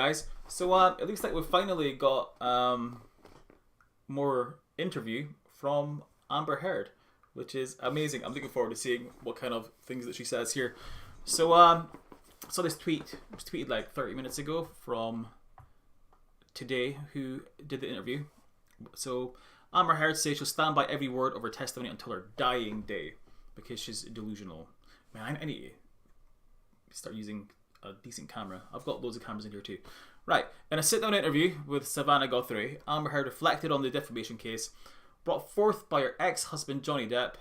guys. So it looks like we've finally got more interview from Amber Heard, which is amazing. I'm looking forward to seeing what kind of things that she says here. So saw this tweet. It was tweeted like 30 minutes ago from Today, who did the interview. So Amber Heard says she'll stand by every word of her testimony until her dying day because she's delusional. Man, I need to start using a decent camera. I've got loads of cameras in here too. Right, in a sit-down interview with Savannah Guthrie, Amber Heard reflected on the defamation case brought forth by her ex-husband Johnny Depp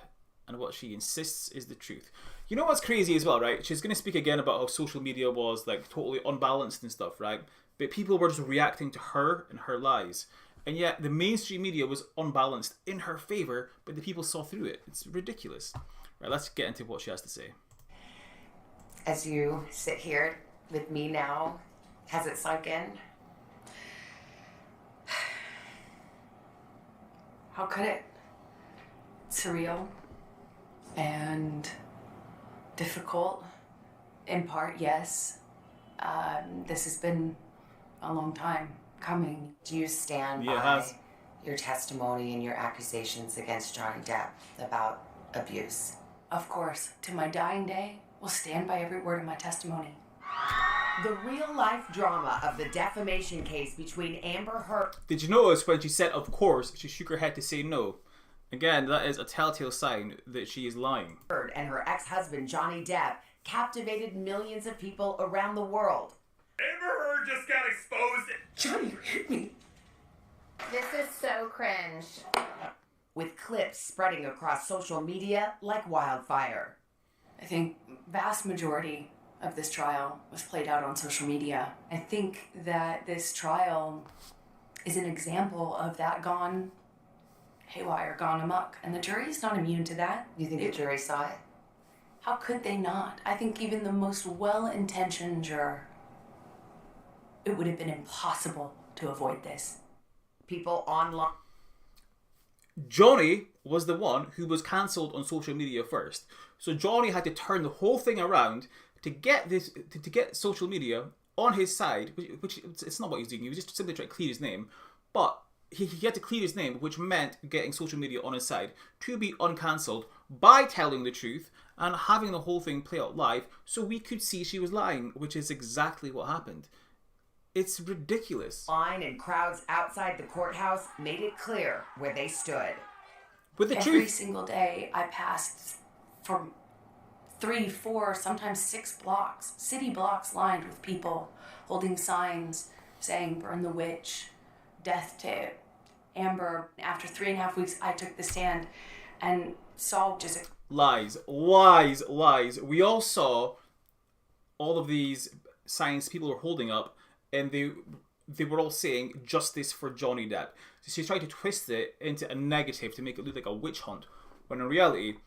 and what she insists is the truth. You know what's crazy as well, right? She's going to speak again about how social media was like totally unbalanced and stuff, right? But people were just reacting to her and her lies. And yet the mainstream media was unbalanced in her favour, but the people saw through it. It's ridiculous. Right, let's get into what she has to say. As you sit here with me now, has it sunk in? How could it? Surreal and difficult. In part, yes. This has been a long time coming. Do you stand by your testimony and your accusations against Johnny Depp about abuse? Of course, to my dying day, will stand by every word of my testimony. The real-life drama of the defamation case between Amber Heard... Did you notice when she said, of course, she shook her head to say no? Again, that is a telltale sign that she is lying. Heard and her ex-husband, Johnny Depp, captivated millions of people around the world. Amber Heard just got exposed. Johnny, you hit me. This is so cringe. With clips spreading across social media like wildfire. I think vast majority of this trial was played out on social media. I think that this trial is an example of that gone haywire, gone amok. And the jury is not immune to that. You think the jury saw it? How could they not? I think even the most well-intentioned juror, it would have been impossible to avoid this. People online... Johnny was the one who was cancelled on social media first. So Johnny had to turn the whole thing around to get this, to get social media on his side, which it's not what he's doing. He was just simply trying to clear his name. But he had to clear his name, which meant getting social media on his side to be uncancelled by telling the truth and having the whole thing play out live so we could see she was lying, which is exactly what happened. It's ridiculous. Line and crowds outside the courthouse made it clear where they stood. With the Every truth. single day I passed from 3, 4, sometimes 6 blocks, city blocks lined with people holding signs saying burn the witch, death to Amber. After 3.5 weeks, I took the stand and saw just Lies. Lies. We all saw all of these signs people were holding up, and they were all saying justice for Johnny Depp. So she's trying to twist it into a negative to make it look like a witch hunt, when in reality,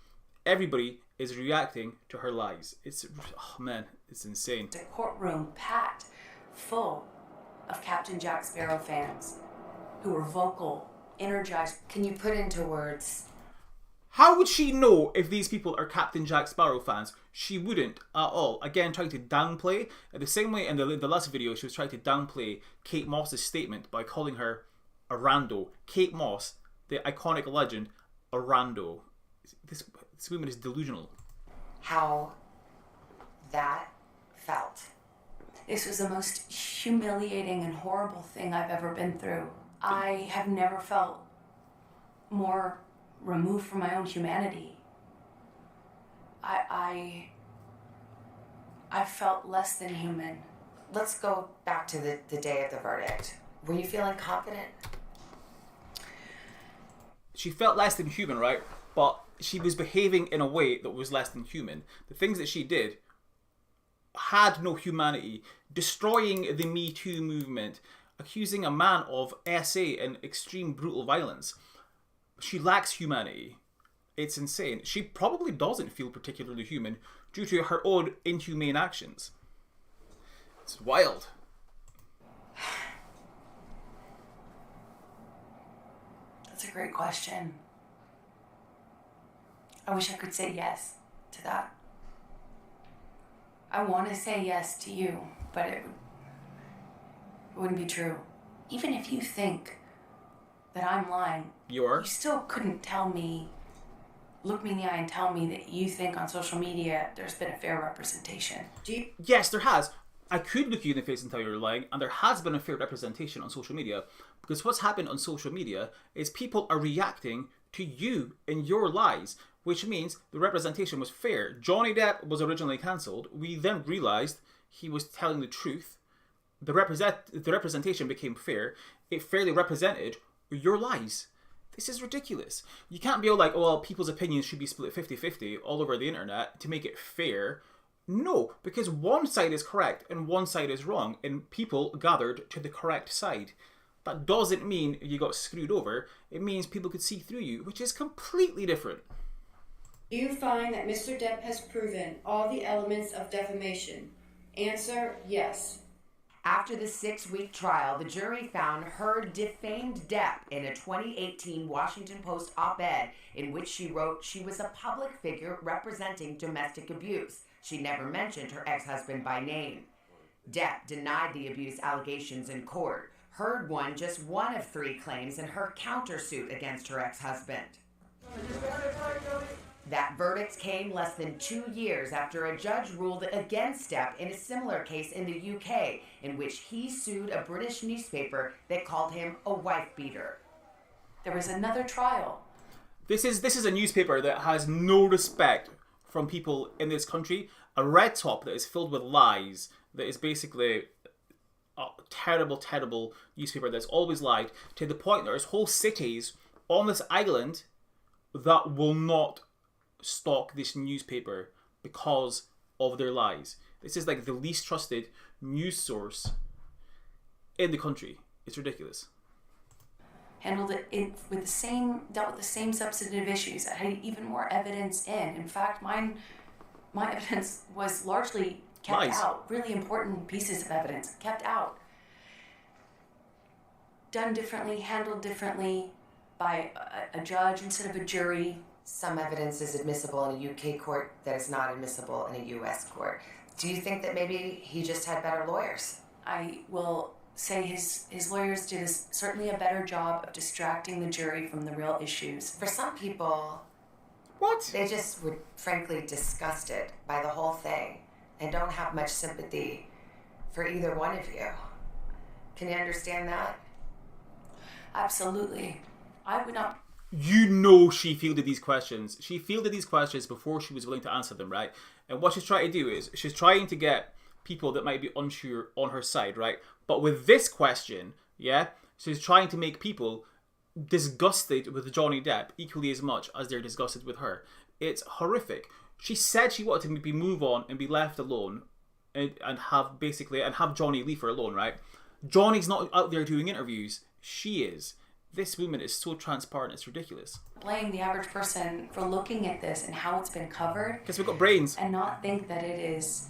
everybody is reacting to her lies. It's, oh man, it's insane. a courtroom packed full of Captain Jack Sparrow fans who were vocal, energized. Can you put into words? How would she know if these people are Captain Jack Sparrow fans? She wouldn't at all. Again, trying to downplay. The same way in the last video, she was trying to downplay Kate Moss's statement by calling her a rando. Kate Moss, the iconic legend, a rando. This woman is delusional. How that felt. This was the most humiliating and horrible thing I've ever been through. I have never felt more removed from my own humanity. I felt less than human. Let's go back to the day of the verdict. Were you feeling confident? She felt less than human, right? But she was behaving in a way that was less than human. The things that she did had no humanity. Destroying the Me Too movement, accusing a man of SA and extreme brutal violence. She lacks humanity. It's insane. She probably doesn't feel particularly human due to her own inhumane actions. It's wild. That's a great question. I wish I could say yes to that. I want to say yes to you, but It wouldn't be true. Even if you think that I'm lying, You still couldn't look me in the eye and tell me that you think on social media there's been a fair representation. Yes, there has. I could look you in the face and tell you're lying, and there has been a fair representation on social media, because what's happened on social media is people are reacting to you and your lies, which means the representation was fair. Johnny Depp was originally cancelled. We then realised he was telling the truth. The representation became fair. It fairly represented your lies. This is ridiculous. You can't be all like, oh, well, people's opinions should be split 50-50 all over the internet to make it fair. No, because one side is correct and one side is wrong, and people gathered to the correct side. That doesn't mean you got screwed over. It means people could see through you, which is completely different. Do you find that Mr. Depp has proven all the elements of defamation? Answer, yes. After the 6-week trial, the jury found Heard defamed Depp in a 2018 Washington Post op-ed in which she wrote she was a public figure representing domestic abuse. She never mentioned her ex-husband by name. Depp denied the abuse allegations in court. Heard won just one of 3 claims in her countersuit against her ex-husband. That verdict came less than 2 years after a judge ruled against Depp in a similar case in the UK, in which he sued a British newspaper that called him a wife-beater. There was another trial. This is a newspaper that has no respect from people in this country. A red top that is filled with lies, that is basically a terrible, terrible newspaper that's always lied, to the point there's whole cities on this island that will not stock this newspaper because of their lies. This is like the least trusted news source in the country. It's ridiculous. Dealt with the same substantive issues. I had even more evidence in. In fact, my evidence was largely kept Lies. out. Really important pieces of evidence kept out. Done differently, handled differently by a judge instead of a jury. Some evidence is admissible in a UK court that is not admissible in a US court. Do you think that maybe he just had better lawyers? I will say his lawyers did certainly a better job of distracting the jury from the real issues. For some people, What? they just were frankly disgusted by the whole thing and don't have much sympathy for either one of you. Can you understand that? Absolutely. I would not. You know she fielded these questions. She fielded these questions before she was willing to answer them, right? And what she's trying to do is she's trying to get people that might be unsure on her side, right? But with this question, yeah, she's trying to make people disgusted with Johnny Depp equally as much as they're disgusted with her. It's horrific. She said she wanted to maybe move on and be left alone and have Johnny leave her alone, right? Johnny's not out there doing interviews. She is. This woman is so transparent, it's ridiculous. Blame the average person for looking at this and how it's been covered Because we've got brains. and not think that it is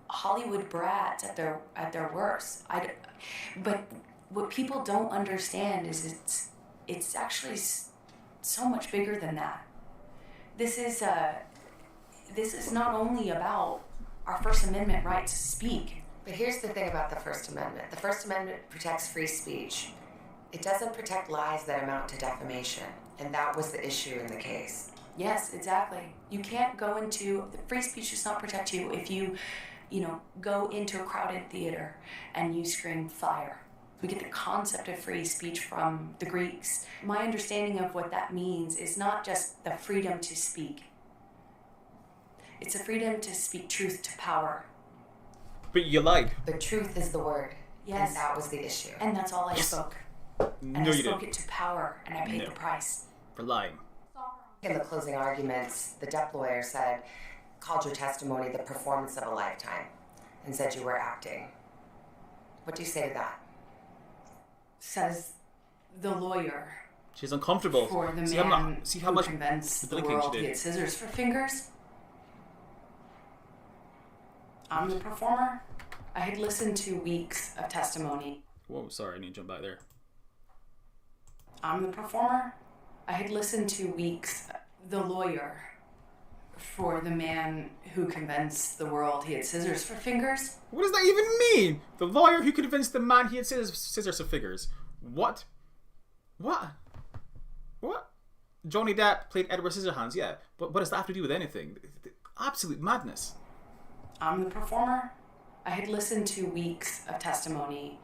Hollywood brats at their worst. But what people don't understand is it's actually so much bigger than that. This is not only about our First Amendment right to speak. But here's the thing about the First Amendment. The First Amendment protects free speech. It doesn't protect lies that amount to defamation. And that was the issue in the case. Yes, exactly. You can't go into the free speech does not protect you if you go into a crowded theater and you scream fire. We get the concept of free speech from the Greeks. My understanding of what that means is not just the freedom to speak. It's a freedom to speak truth to power. But you lied. But truth is the word. Yes. And that was the issue. And that's all I spoke. And No, I you spoke didn't. it to power, and I paid the price. For lying. In the closing arguments, the Depp lawyer called your testimony the performance of a lifetime and said you were acting. What do you say to that? Says the lawyer She's uncomfortable. for the See man how who much convinced the blinking world she he did. had scissors for fingers. I'm the performer. I had listened to weeks of testimony. Whoa, sorry, I need to jump back there. I'm the performer. I had listened to weeks. The lawyer for the man who convinced the world he had scissors for fingers. What does that even mean? The lawyer who convinced the man he had scissors for fingers. What? What? What? Johnny Depp played Edward Scissorhands, yeah. But what does that have to do with anything? Absolute madness. I'm the performer. I had listened to weeks of testimony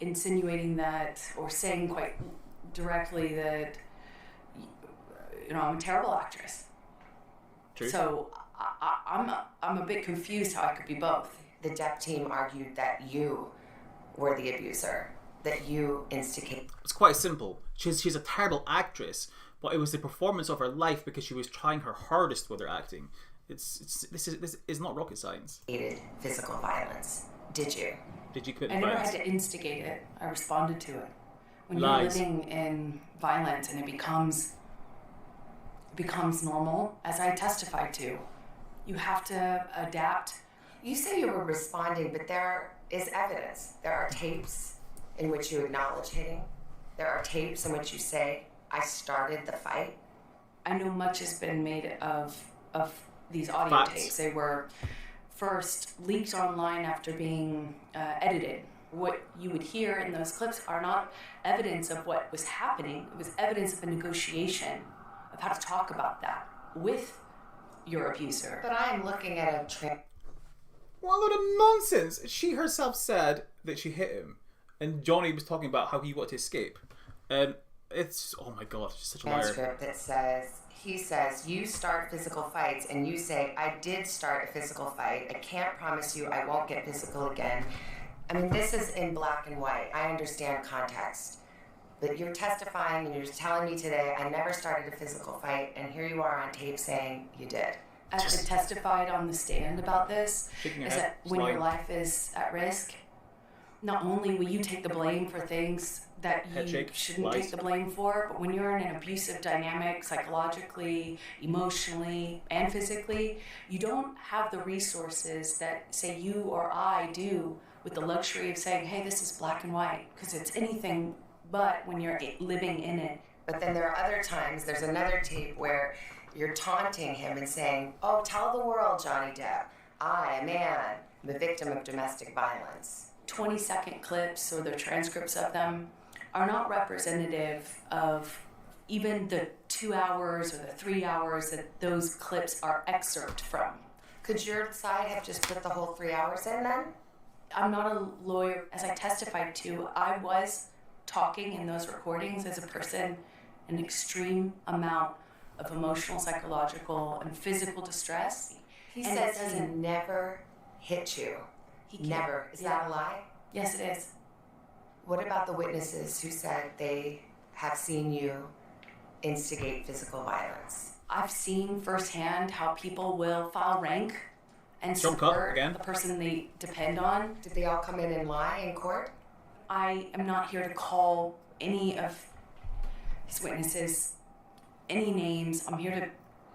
insinuating that, or saying quite directly that, I'm a terrible actress. True. So I'm a bit confused how I could be both. The Depp team argued that you were the abuser, that you instigated. It's quite simple. She's a terrible actress, but it was the performance of her life because she was trying her hardest with her acting. This is not rocket science. Physical violence. Did you? Did you commit I never violence? had to instigate it. I responded to it. When Lies. you're living in violence and it becomes normal, as I testified to, you have to adapt. You say you were responding, but there is evidence. There are tapes in which you acknowledge hitting. There are tapes in which you say, I started the fight. I know much has been made of these audio Facts. tapes. They were first leaked online after being edited. What you would hear in those clips are not evidence of what was happening. It was evidence of a negotiation of how to talk about that with your abuser. But I am looking at a What a load of nonsense! She herself said that she hit him, and Johnny was talking about how he wanted to escape. And it's, oh my god, she's such a liar. transcript that he says, you start physical fights, and you say, I did start a physical fight. I can't promise you I won't get physical again. I mean, this is in black and white. I understand context. But you're testifying and you're just telling me today, I never started a physical fight, and here you are on tape saying you did. As I testified on the stand about this, Shaking your is head, that when your lying. life is at risk, not only will you take the blame for things that Head you shake, shouldn't lies. take the blame for, but when you're in an abusive dynamic, psychologically, emotionally, and physically, you don't have the resources that, say, you or I do with the luxury of saying, hey, this is black and white, because it's anything but when you're living in it. But then there are other times, there's another tape where you're taunting him and saying, oh, tell the world, Johnny Depp, I, a man, am a victim of domestic violence. 20-second clips or the transcripts of them are not representative of even the 2 hours or the 3 hours that those clips are excerpt from. Could your side have just put the whole 3 hours in then? I'm not a lawyer. As I testified to, I was talking in those recordings as a person in extreme amount of emotional, psychological, and physical distress. He And says it he doesn't- never hit you. He can't- Never. Is that a lie? Yes, it is. What about the witnesses who said they have seen you instigate physical violence? I've seen firsthand how people will file rank and Jump cut subvert again. the person they depend on. Did they all come in and lie in court? I am not here to call any of his witnesses any names. I'm here to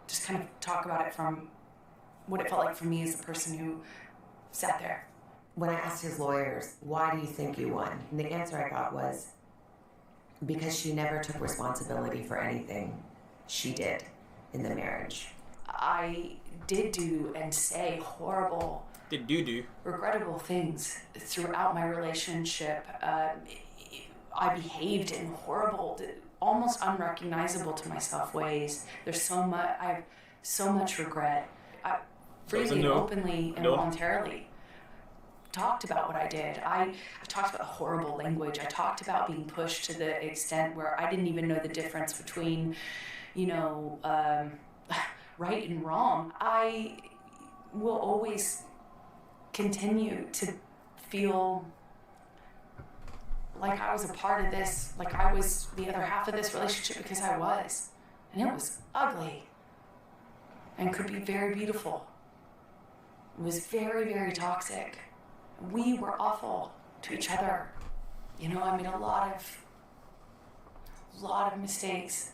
just kind of talk about it from what it felt like for me as a person who sat there. When I asked his lawyers, why do you think you won? And the answer I got was, because she never took responsibility for anything she did in the marriage. I did do and say horrible, Did do? regrettable things throughout my relationship. I behaved in horrible, almost unrecognizable to myself ways. There's so much. I have so much regret. I freely and no. openly and No. voluntarily talked about what I did. I talked about horrible language. I talked about being pushed to the extent where I didn't even know the difference between, right and wrong. I will always continue to feel like I was a part of this, like I was the other half of this relationship, because I was. And it was ugly and could be very beautiful. It was very, very toxic. We were awful to each other. I made a lot of mistakes.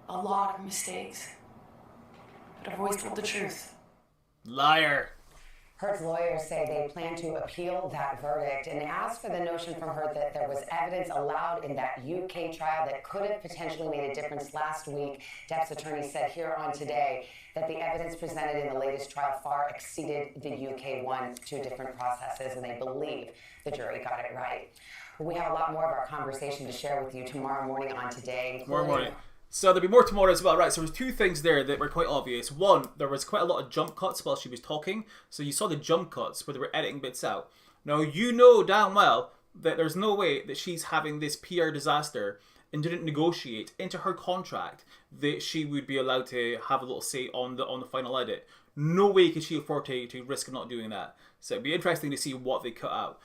A lot of mistakes. But I've always told the truth. Liar. Heard's lawyers say they plan to appeal that verdict and asked for the notion from Heard that there was evidence allowed in that UK trial that could have potentially made a difference. Last week, Depp's attorney said here on Today that the evidence presented in the latest trial far exceeded the UK one, 2 different processes, and they believe the jury got it right. We have a lot more of our conversation to share with you tomorrow morning on Today. Tomorrow morning. So there'll be more tomorrow as well, right? So there's 2 things there that were quite obvious. One, there was quite a lot of jump cuts while she was talking. So you saw the jump cuts where they were editing bits out. Now, you know damn well that there's no way that she's having this PR disaster and didn't negotiate into her contract that she would be allowed to have a little say on the final edit. No way could she afford to risk not doing that. So it'd be interesting to see what they cut out.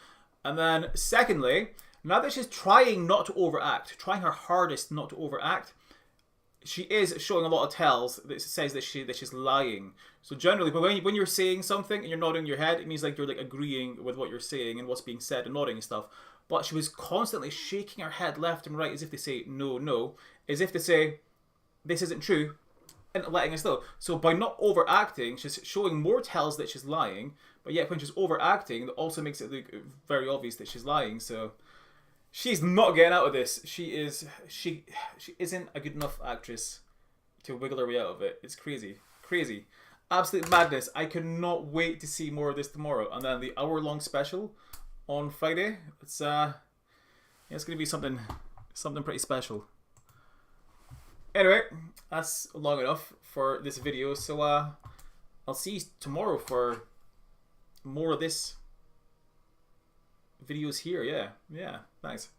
And then secondly, now that she's trying not to overact, trying her hardest not to overact, she is showing a lot of tells that says that she's lying. So generally, but when you're saying something and you're nodding your head, it means like you're like agreeing with what you're saying and what's being said and nodding and stuff. But she was constantly shaking her head left and right as if to say no, no, as if to say this isn't true, and letting us know. So by not overacting, she's showing more tells that she's lying. But yet when she's overacting, that also makes it look very obvious that she's lying. So she's not getting out of this. She isn't a good enough actress to wiggle her way out of it. It's crazy. Crazy. Absolute madness. I cannot wait to see more of this tomorrow. And then the hour-long special on Friday. It's it's gonna be something pretty special. Anyway, that's long enough for this video. So I'll see you tomorrow for more of this videos here. Yeah, thanks.